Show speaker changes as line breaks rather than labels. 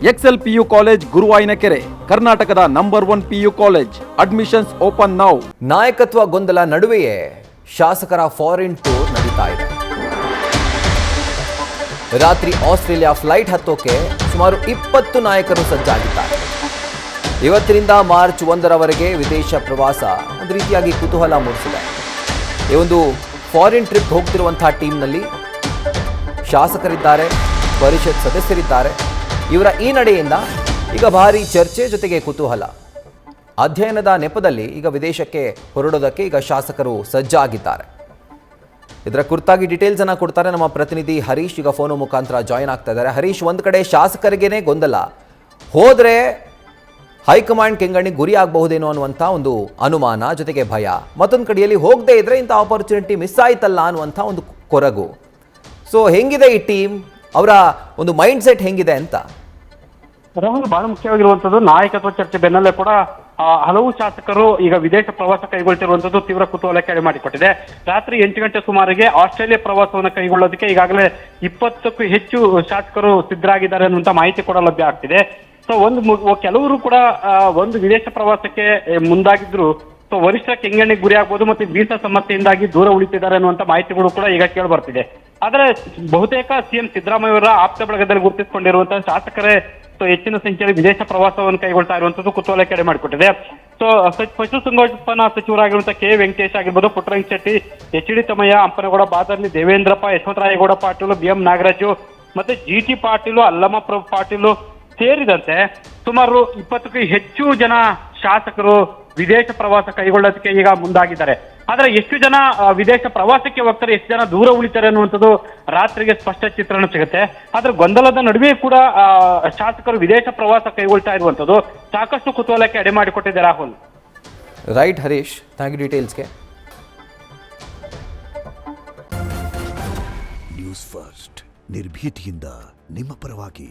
Excel PU college ಗುರುವಾಯಿನಕೆರೆ, ಕರ್ನಾಟಕದ number 1 PU college. Admissions open now.
ನಾಯಕತ್ವ ಗೊಂದಲ ನಡುವೆಯೇ ಶಾಸಕರ ಫಾರಿನ್ ಟೂರ್ ನಡೀತಾ ಇದೆ. ರಾತ್ರಿ ಆಸ್ಟ್ರೇಲಿಯಾ ಫ್ಲೈಟ್ ಹತ್ತೋಕೆ ಸುಮಾರು 20 ನಾಯಕರು ಸಜ್ಜಾಗಿದ್ದಾರೆ. ಇವತ್ತಿನಿಂದ ಮಾರ್ಚ್ 1ರವರೆಗೆ ವಿದೇಶ ಪ್ರವಾಸ ಒಂದು ರೀತಿಯಾಗಿ ಕುತೂಹಲ ಮೂಡಿಸಿದೆ. ಈ ಒಂದು ಫಾರಿನ್ ಟ್ರಿಪ್ ಹೋಗ್ತಿರುವಂತಹ ಟೀಮ್ನಲ್ಲಿ ಶಾಸಕರಿದ್ದಾರೆ, ಪರಿಷತ್ ಸದಸ್ಯರಿದ್ದಾರೆ. ಇವರ ಈ ನಡೆಯಿಂದ ಈಗ ಭಾರಿ ಚರ್ಚೆ ಜೊತೆಗೆ ಕುತೂಹಲ. ಅಧ್ಯಯನದ ನೆಪದಲ್ಲಿ ಈಗ ವಿದೇಶಕ್ಕೆ ಹೊರಡೋದಕ್ಕೆ ಈಗ ಶಾಸಕರು ಸಜ್ಜಾಗಿದ್ದಾರೆ. ಇದರ ಕುರಿತಾಗಿ ಡೀಟೇಲ್ಸ್ ಅನ್ನ ಕೊಡ್ತಾರೆ ನಮ್ಮ ಪ್ರತಿನಿಧಿ ಹರೀಶ್. ಈಗ ಫೋನ್ ಮುಖಾಂತರ ಜಾಯಿನ್ ಆಗ್ತಾ ಇದ್ದಾರೆ. ಹರೀಶ್, ಒಂದು ಕಡೆ ಶಾಸಕರಿಗೇನೆ ಗೊಂದಲ, ಹೋದ್ರೆ ಹೈಕಮಾಂಡ್ ಕೆಂಗಣ್ಣಿಗೆ ಗುರಿ ಆಗಬಹುದೇನೋ ಅನ್ನುವಂಥ ಒಂದು ಅನುಮಾನ ಜೊತೆಗೆ ಭಯ. ಮತ್ತೊಂದು ಕಡೆಯಲ್ಲಿ ಹೋಗದೇ ಇದ್ರೆ ಇಂಥ ಆಪರ್ಚುನಿಟಿ ಮಿಸ್ ಆಯ್ತಲ್ಲ ಅನ್ನುವಂಥ ಒಂದು ಕೊರಗು. ಸೊ ಹೆಂಗಿದೆ ಈ ಟೀಮ್, ಅವರ ಒಂದು ಮೈಂಡ್ ಸೆಟ್ ಹೆಂಗಿದೆ ಅಂತ?
ರಾಹುಲ್, ಬಹಳ ಮುಖ್ಯವಾಗಿರುವಂತದ್ದು ನಾಯಕತ್ವ ಚರ್ಚೆ ಬೆನ್ನಲ್ಲೇ ಕೂಡ ಹಲವು ಶಾಸಕರು ಈಗ ವಿದೇಶ ಪ್ರವಾಸ ಕೈಗೊಳ್ತಿರುವಂತದ್ದು ತೀವ್ರ ಕುತೂಹಲಕ್ಕೆ ಎಡೆ ಮಾಡಿಕೊಟ್ಟಿದೆ. ರಾತ್ರಿ 8 ಗಂಟೆ ಸುಮಾರಿಗೆ ಆಸ್ಟ್ರೇಲಿಯಾ ಪ್ರವಾಸವನ್ನು ಕೈಗೊಳ್ಳೋದಕ್ಕೆ ಈಗಾಗಲೇ 20ಕ್ಕೂ ಹೆಚ್ಚು ಶಾಸಕರು ಸಿದ್ಧರಾಗಿದ್ದಾರೆ ಅನ್ನುವಂತ ಮಾಹಿತಿ ಕೂಡ ಲಭ್ಯ ಆಗ್ತಿದೆ. ಸೊ ಕೆಲವರು ಕೂಡ ಒಂದು ವಿದೇಶ ಪ್ರವಾಸಕ್ಕೆ ಮುಂದಾಗಿದ್ರು. ಸೊ ವರಿಷ್ಠ ಕೆಂಗಣ್ಣಿಗೆ ಗುರಿ ಆಗ್ಬೋದು ಮತ್ತೆ ವೀಸಾ ಸಮಸ್ಯೆಯಿಂದಾಗಿ ದೂರ ಉಳಿತಿದ್ದಾರೆ ಅನ್ನುವಂತ ಮಾಹಿತಿಗಳು ಕೂಡ ಈಗ ಕೇಳಿ ಬರ್ತಿದೆ. ಆದ್ರೆ ಬಹುತೇಕ ಸಿಎಂ ಸಿದ್ದರಾಮಯ್ಯ ಅವರ ಆಪ್ತ ಬಳಗದಲ್ಲಿ ಗುರುತಿಸಿಕೊಂಡಿರುವಂತಹ ಶಾಸಕರೇ ಹೆಚ್ಚಿನ ಸಂಖ್ಯೆಯಲ್ಲಿ ವಿದೇಶ ಪ್ರವಾಸವನ್ನು ಕೈಗೊಳ್ತಾ ಇರುವಂತದ್ದು ಕುತೂಹಲಕ್ಕೆ ಎಡೆ ಮಾಡಿಕೊಟ್ಟಿದೆ. ಸೊ ಪಶುಸಂಗೋಪನಾ ಸಚಿವರಾಗಿರುವಂತಹ ಕೆ ವೆಂಕಟೇಶ್ ಆಗಿರ್ಬೋದು, ಪುಟ್ಟರಂಗ ಶೆಟ್ಟಿ, ಎಚ್.ಡಿ. ತಮ್ಮಯ್ಯ, ಅಂಪನಗೌಡ ಬಾದರ್ಲಿ, ದೇವೇಂದ್ರಪ್ಪ, ಯಶವಂತರಾಯಗೌಡ ಪಾಟೀಲು, ಬಿ.ಎಂ. ನಾಗರಾಜು ಮತ್ತೆ ಜಿ.ಟಿ. ಪಾಟೀಲು, ಅಲ್ಲಮ್ಮ ಪ್ರಭು ಪಾಟೀಲು ಸೇರಿದಂತೆ ಸುಮಾರು 20ಕ್ಕೂ ಹೆಚ್ಚು ಜನ ಶಾಸಕರು ವಿದೇಶ ಪ್ರವಾಸ ಕೈಗೊಳ್ಳೋದಕ್ಕೆ ಈಗ ಮುಂದಾಗಿದ್ದಾರೆ. ಆದ್ರೆ ಎಷ್ಟು ಜನ ವಿದೇಶ ಪ್ರವಾಸಕ್ಕೆ ಹೋಗ್ತಾರೆ, ಎಷ್ಟು ಜನ ದೂರ ಉಳಿತಾರೆ ಅನ್ನುವಂಥದ್ದು ರಾತ್ರಿಗೆ ಸ್ಪಷ್ಟ ಚಿತ್ರಣ ಸಿಗುತ್ತೆ. ಆದ್ರೆ ಗೊಂದಲದ ನಡುವೆ ಕೂಡ ಶಾಸಕರು ವಿದೇಶ ಪ್ರವಾಸ ಕೈಗೊಳ್ತಾ ಇರುವಂತದ್ದು ಸಾಕಷ್ಟು ಕುತೂಹಲಕ್ಕೆ ಎಡೆ ಮಾಡಿಕೊಟ್ಟಿದೆ. Rahul,
right Harish, thank you ಡೀಟೇಲ್ಸ್ಗೆ.
ನ್ಯೂಸ್ ಫಸ್ಟ್, ನಿರ್ಭೀತಿಯಿಂದ ನಿಮ್ಮ ಪರವಾಗಿ.